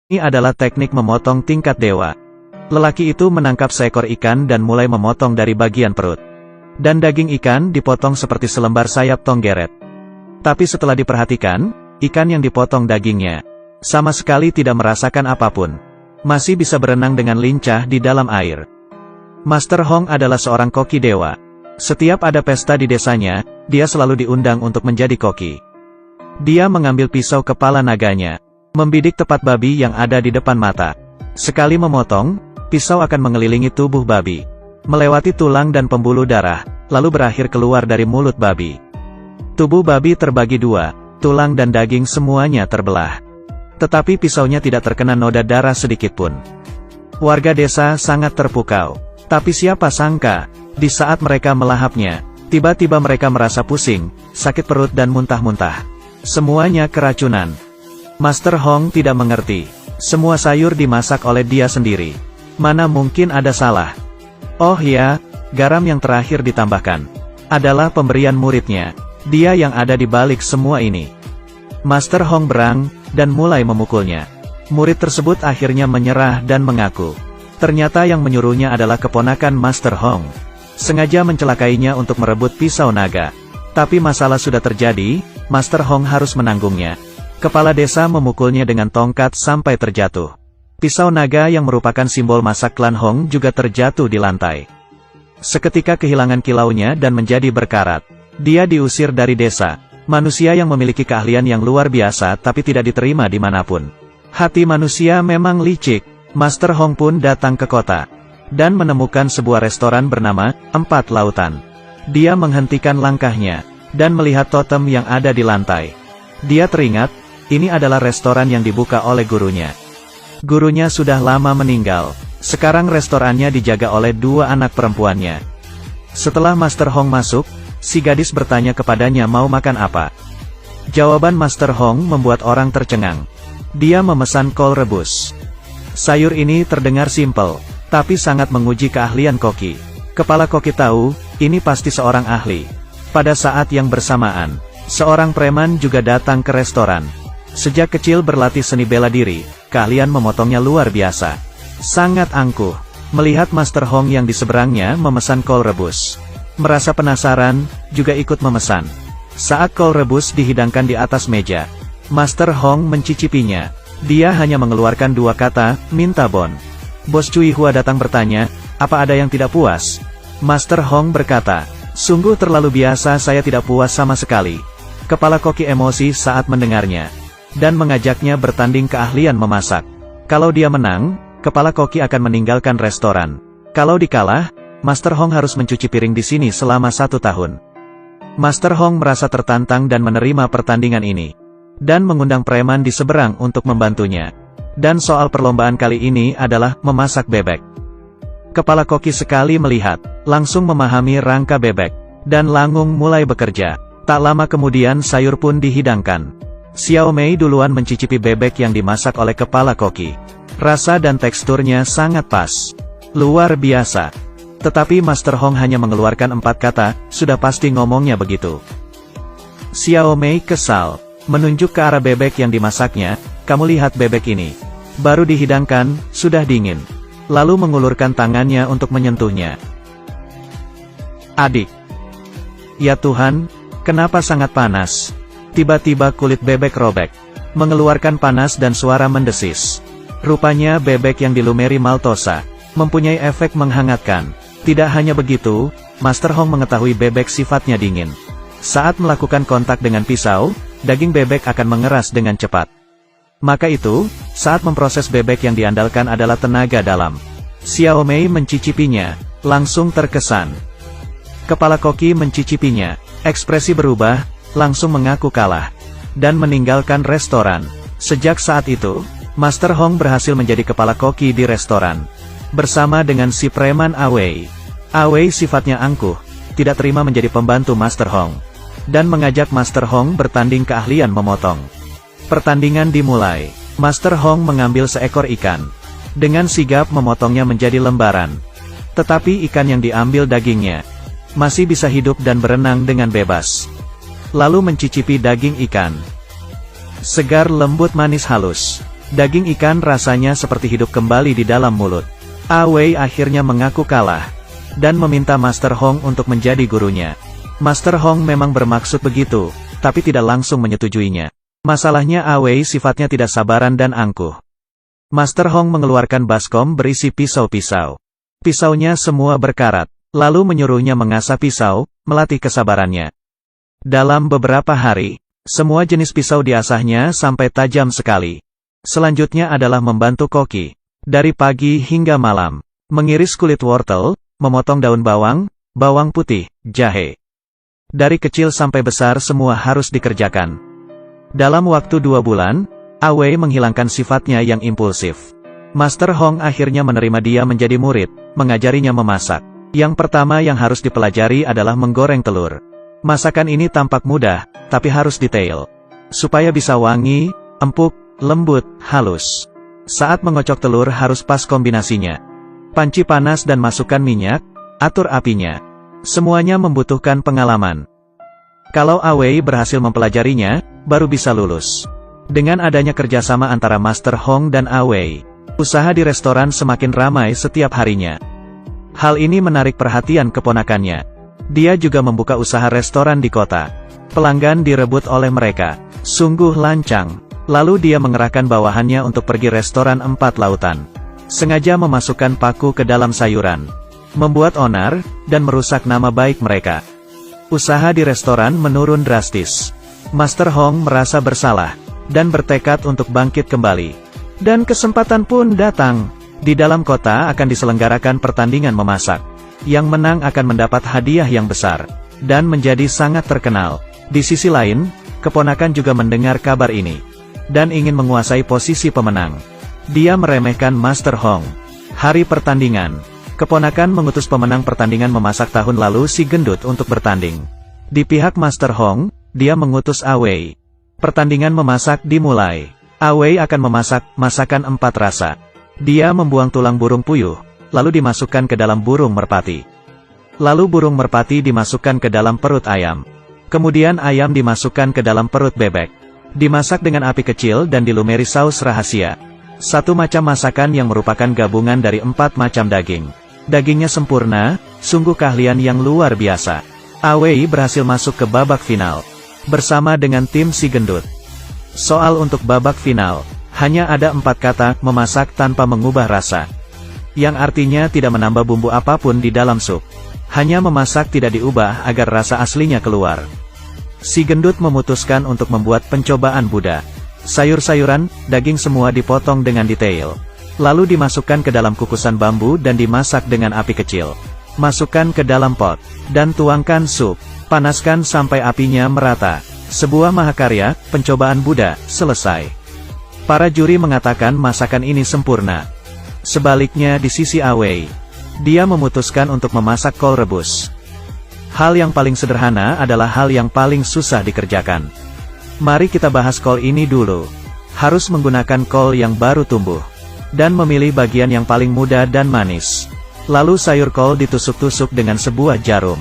Ini adalah teknik memotong tingkat dewa. Lelaki itu menangkap seekor ikan dan mulai memotong dari bagian perut. Dan daging ikan dipotong seperti selembar sayap tonggeret. Tapi setelah diperhatikan, ikan yang dipotong dagingnya sama sekali tidak merasakan apapun. Masih bisa berenang dengan lincah di dalam air. Master Hong adalah seorang koki dewa. Setiap ada pesta di desanya, dia selalu diundang untuk menjadi koki. Dia mengambil pisau kepala naganya, membidik tepat babi yang ada di depan mata. Sekali memotong, pisau akan mengelilingi tubuh babi, melewati tulang dan pembuluh darah, lalu berakhir keluar dari mulut babi. Tubuh babi terbagi dua, tulang dan daging semuanya terbelah. Tetapi pisaunya tidak terkena noda darah sedikitpun. Warga desa sangat terpukau. Tapi siapa sangka, di saat mereka melahapnya, tiba-tiba mereka merasa pusing, sakit perut dan muntah-muntah. Semuanya keracunan. Master Hong tidak mengerti. Semua sayur dimasak oleh dia sendiri. Mana mungkin ada salah? Oh ya, garam yang terakhir ditambahkan adalah pemberian muridnya. Dia yang ada di balik semua ini. Master Hong berang, dan mulai memukulnya. Murid tersebut akhirnya menyerah dan mengaku. Ternyata yang menyuruhnya adalah keponakan Master Hong. Sengaja mencelakainya untuk merebut pisau naga. Tapi masalah sudah terjadi, Master Hong harus menanggungnya. Kepala desa memukulnya dengan tongkat sampai terjatuh. Pisau naga yang merupakan simbol masa klan Hong juga terjatuh di lantai. Seketika kehilangan kilaunya dan menjadi berkarat. Dia diusir dari desa. Manusia yang memiliki keahlian yang luar biasa tapi tidak diterima dimanapun. Hati manusia memang licik. Master Hong pun datang ke kota. Dan menemukan sebuah restoran bernama Empat Lautan. Dia menghentikan langkahnya. Dan melihat totem yang ada di lantai. Dia teringat, ini adalah restoran yang dibuka oleh gurunya. Gurunya sudah lama meninggal. Sekarang restorannya dijaga oleh dua anak perempuannya. Setelah Master Hong masuk, si gadis bertanya kepadanya mau makan apa. Jawaban Master Hong membuat orang tercengang. Dia memesan kol rebus. Sayur ini terdengar simpel, tapi sangat menguji keahlian koki. Kepala koki tahu, ini pasti seorang ahli. Pada saat yang bersamaan, seorang preman juga datang ke restoran. Sejak kecil berlatih seni bela diri, keahlian memotongnya luar biasa. Sangat angkuh, melihat Master Hong yang di seberangnya memesan kol rebus. Merasa penasaran, juga ikut memesan. Saat kol rebus dihidangkan di atas meja, Master Hong mencicipinya. Dia hanya mengeluarkan dua kata, minta bon. Bos Cui Hua datang bertanya, apa ada yang tidak puas? Master Hong berkata, sungguh terlalu biasa, saya tidak puas sama sekali. Kepala koki emosi saat mendengarnya. Dan mengajaknya bertanding keahlian memasak. Kalau dia menang, kepala koki akan meninggalkan restoran. Kalau dikalah, Master Hong harus mencuci piring di sini selama 1 tahun. Master Hong merasa tertantang dan menerima pertandingan ini. Dan mengundang preman di seberang untuk membantunya. Dan soal perlombaan kali ini adalah memasak bebek. Kepala koki sekali melihat, langsung memahami rangka bebek. Dan langsung mulai bekerja. Tak lama kemudian sayur pun dihidangkan. Xiao Mei duluan mencicipi bebek yang dimasak oleh kepala koki. Rasa dan teksturnya sangat pas. Luar biasa. Tetapi Master Hong hanya mengeluarkan 4 kata, sudah pasti ngomongnya begitu. Xiao Mei kesal, menunjuk ke arah bebek yang dimasaknya, kamu lihat bebek ini. Baru dihidangkan, sudah dingin. Lalu mengulurkan tangannya untuk menyentuhnya. Adik. Ya Tuhan, kenapa sangat panas? Tiba-tiba kulit bebek robek. Mengeluarkan panas dan suara mendesis. Rupanya bebek yang dilumeri maltosa. Mempunyai efek menghangatkan. Tidak hanya begitu, Master Hong mengetahui bebek sifatnya dingin. Saat melakukan kontak dengan pisau, daging bebek akan mengeras dengan cepat. Maka itu, saat memproses bebek yang diandalkan adalah tenaga dalam. Xiao Mei mencicipinya, langsung terkesan. Kepala koki mencicipinya, ekspresi berubah, langsung mengaku kalah. Dan meninggalkan restoran. Sejak saat itu, Master Hong berhasil menjadi kepala koki di restoran. Bersama dengan si preman Awei. Awei sifatnya angkuh, tidak terima menjadi pembantu Master Hong. Dan mengajak Master Hong bertanding keahlian memotong. Pertandingan dimulai. Master Hong mengambil seekor ikan. Dengan sigap memotongnya menjadi lembaran. Tetapi ikan yang diambil dagingnya masih bisa hidup dan berenang dengan bebas. Lalu mencicipi daging ikan. Segar lembut manis halus. Daging ikan rasanya seperti hidup kembali di dalam mulut. Awei akhirnya mengaku kalah, dan meminta Master Hong untuk menjadi gurunya. Master Hong memang bermaksud begitu, tapi tidak langsung menyetujuinya. Masalahnya Awei sifatnya tidak sabaran dan angkuh. Master Hong mengeluarkan baskom berisi pisau-pisau. Pisaunya semua berkarat, lalu menyuruhnya mengasah pisau, melatih kesabarannya. Dalam beberapa hari, semua jenis pisau diasahnya sampai tajam sekali. Selanjutnya adalah membantu koki, dari pagi hingga malam, mengiris kulit wortel, memotong daun bawang, bawang putih, jahe. Dari kecil sampai besar semua harus dikerjakan. Dalam waktu 2 bulan, Awei menghilangkan sifatnya yang impulsif. Master Hong akhirnya menerima dia menjadi murid, mengajarinya memasak. Yang pertama yang harus dipelajari adalah menggoreng telur. Masakan ini tampak mudah, tapi harus detail. Supaya bisa wangi, empuk, lembut, halus. Saat mengocok telur harus pas kombinasinya. Panci panas dan masukkan minyak, atur apinya. Semuanya membutuhkan pengalaman. Kalau Awei berhasil mempelajarinya, baru bisa lulus. Dengan adanya kerjasama antara Master Hong dan Awei, usaha di restoran semakin ramai setiap harinya. Hal ini menarik perhatian keponakannya. Dia juga membuka usaha restoran di kota. Pelanggan direbut oleh mereka. Sungguh lancang. Lalu dia mengerahkan bawahannya untuk pergi restoran 4 lautan. Sengaja memasukkan paku ke dalam sayuran. Membuat onar, dan merusak nama baik mereka. Usaha di restoran menurun drastis. Master Hong merasa bersalah, dan bertekad untuk bangkit kembali. Dan kesempatan pun datang. Di dalam kota akan diselenggarakan pertandingan memasak. Yang menang akan mendapat hadiah yang besar, dan menjadi sangat terkenal. Di sisi lain, keponakan juga mendengar kabar ini, dan ingin menguasai posisi pemenang. Dia meremehkan Master Hong. Hari pertandingan, keponakan mengutus pemenang pertandingan memasak tahun lalu si gendut untuk bertanding. Di pihak Master Hong, dia mengutus Awei. Pertandingan memasak dimulai. Awei akan memasak masakan 4 rasa. Dia membuang tulang burung puyuh, lalu dimasukkan ke dalam burung merpati. Lalu burung merpati dimasukkan ke dalam perut ayam. Kemudian ayam dimasukkan ke dalam perut bebek. Dimasak dengan api kecil dan dilumeri saus rahasia. 1 macam masakan yang merupakan gabungan dari 4 macam daging. Dagingnya sempurna, sungguh keahlian yang luar biasa. Awei berhasil masuk ke babak final, bersama dengan tim si gendut. Soal untuk babak final, hanya ada 4 kata, memasak tanpa mengubah rasa. Yang artinya tidak menambah bumbu apapun di dalam sup. Hanya memasak tidak diubah agar rasa aslinya keluar. Si gendut memutuskan untuk membuat pencobaan Buddha. Sayur-sayuran, daging semua dipotong dengan detail. Lalu dimasukkan ke dalam kukusan bambu dan dimasak dengan api kecil. Masukkan ke dalam pot, dan tuangkan sup. Panaskan sampai apinya merata. Sebuah mahakarya, pencobaan Buddha, selesai. Para juri mengatakan masakan ini sempurna. Sebaliknya di sisi Awei, dia memutuskan untuk memasak kol rebus. Hal yang paling sederhana adalah hal yang paling susah dikerjakan. Mari kita bahas kol ini dulu. Harus menggunakan kol yang baru tumbuh. Dan memilih bagian yang paling muda dan manis. Lalu sayur kol ditusuk-tusuk dengan sebuah jarum.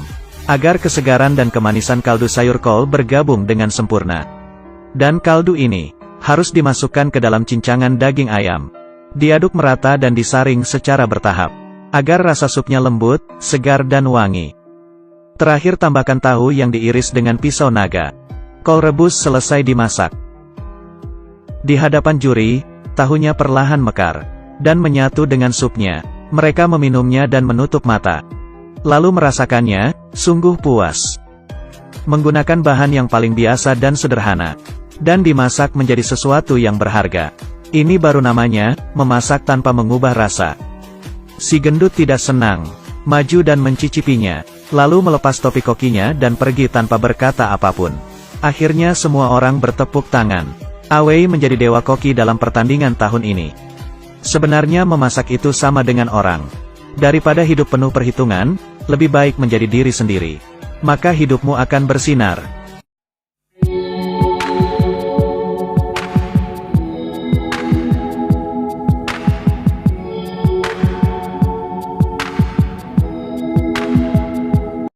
Agar kesegaran dan kemanisan kaldu sayur kol bergabung dengan sempurna. Dan kaldu ini harus dimasukkan ke dalam cincangan daging ayam. Diaduk merata dan disaring secara bertahap. Agar rasa supnya lembut, segar dan wangi. Terakhir tambahkan tahu yang diiris dengan pisau naga. Kol rebus selesai dimasak. Di hadapan juri, tahunya perlahan mekar. Dan menyatu dengan supnya. Mereka meminumnya dan menutup mata. Lalu merasakannya, sungguh puas. Menggunakan bahan yang paling biasa dan sederhana. Dan dimasak menjadi sesuatu yang berharga. Ini baru namanya, memasak tanpa mengubah rasa. Si gendut tidak senang. Maju dan mencicipinya. Lalu melepas topi kokinya dan pergi tanpa berkata apapun. Akhirnya semua orang bertepuk tangan. Awei menjadi dewa koki dalam pertandingan tahun ini. Sebenarnya memasak itu sama dengan orang. Daripada hidup penuh perhitungan, lebih baik menjadi diri sendiri. Maka hidupmu akan bersinar.